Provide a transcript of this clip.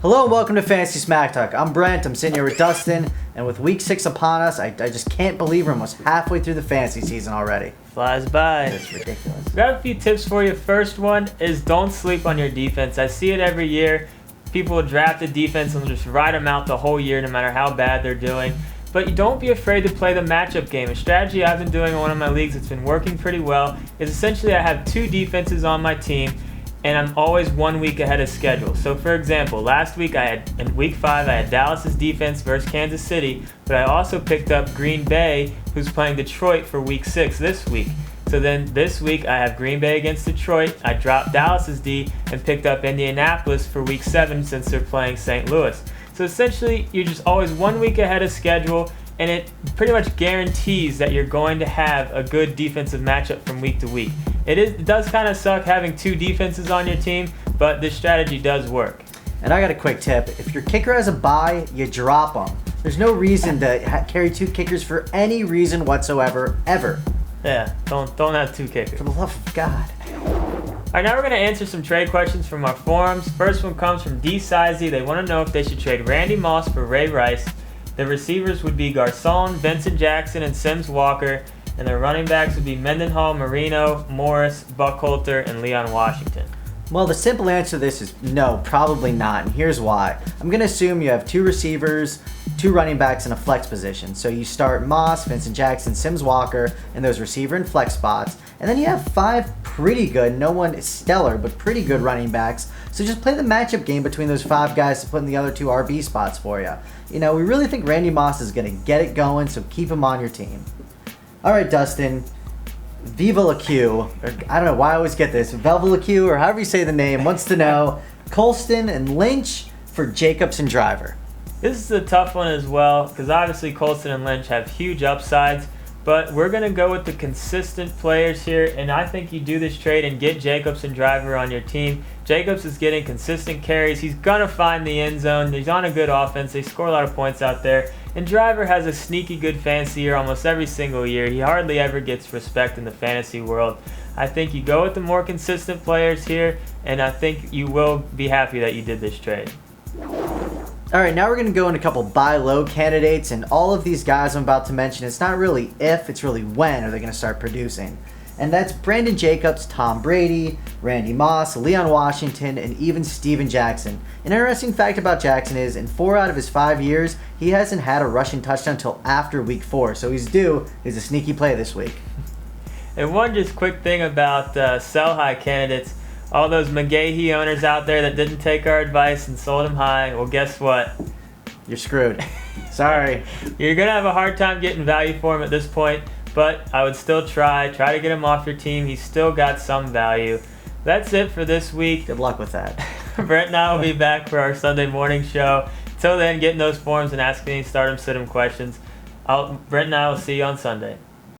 Hello and welcome to Fantasy Smack Talk. I'm Brent, I'm sitting here with Dustin, and with week 6 upon us, I just can't believe we're almost halfway through the fantasy season already. Flies by. It's ridiculous. Got a few tips for you. First one is don't sleep on your defense. I see it every year. People draft a defense and just ride them out the whole year no matter how bad they're doing. But don't be afraid to play the matchup game. A strategy I've been doing in one of my leagues that's been working pretty well is essentially I have 2 defenses on my team, and I'm always 1 week ahead of schedule. So for example, last week in week 5 I had Dallas's defense versus Kansas City, but I also picked up Green Bay, who's playing Detroit for week 6 this week. So then this week I have Green Bay against Detroit. I dropped Dallas's D and picked up Indianapolis for week 7 since they're playing St. Louis. So essentially you're just always 1 week ahead of schedule, and it pretty much guarantees that you're going to have a good defensive matchup from week to week. It does kind of suck having 2 defenses on your team, but this strategy does work. And I got a quick tip. If your kicker has a bye, you drop them. There's no reason to carry 2 kickers for any reason whatsoever, ever. Yeah, don't have 2 kickers. For the love of God. All right, now we're going to answer some trade questions from our forums. First one comes from D. Sizey. They want to know if they should trade Randy Moss for Ray Rice. The receivers would be Garcon, Vincent Jackson, and Sims Walker. And their running backs would be Mendenhall, Marino, Morris, Buckholter, and Leon Washington. Well, the simple answer to this is no, probably not, and here's why. I'm going to assume you have 2 receivers, 2 running backs, and a flex position. So you start Moss, Vincent Jackson, Sims Walker in those receiver and flex spots, and then you have 5 pretty good, no one is stellar, but pretty good running backs. So just play the matchup game between those 5 guys to put in the other 2 RB spots for you. You know, we really think Randy Moss is going to get it going, so keep him on your team. All right, Dustin. Viva La Q, or I don't know why I always get this, Velva La Q, or however you say the name, wants to know Colston and Lynch for Jacobs and Driver. This is a tough one as well, because obviously Colston and Lynch have huge upsides, but we're going to go with the consistent players here, and I think you do this trade and get Jacobs and Driver on your team. Jacobs is getting consistent carries. He's going to find the end zone. He's on a good offense. They score a lot of points out there. And Driver has a sneaky good fantasy year almost every single year. He hardly ever gets respect in the fantasy world. I think you go with the more consistent players here, and I think you will be happy that you did this trade. All right, now we're going to go into a couple buy low candidates, and all of these guys I'm about to mention, it's not really if, it's really when are they going to start producing. And that's Brandon Jacobs, Tom Brady, Randy Moss, Leon Washington, and even Steven Jackson. An interesting fact about Jackson is in 4 out of his 5 years, he hasn't had a rushing touchdown until after week 4, so he's due. He's a sneaky play this week. And one just quick thing about sell high candidates, all those McGahee owners out there that didn't take our advice and sold him high, well guess what? You're screwed. Sorry. You're going to have a hard time getting value for him at this point. But I would still try to get him off your team. He's still got some value. That's it for this week. Good luck with that. Brent and I will be back for our Sunday morning show. Until then, get in those forums and ask any stardom, sit 'em questions. Brent and I will see you on Sunday.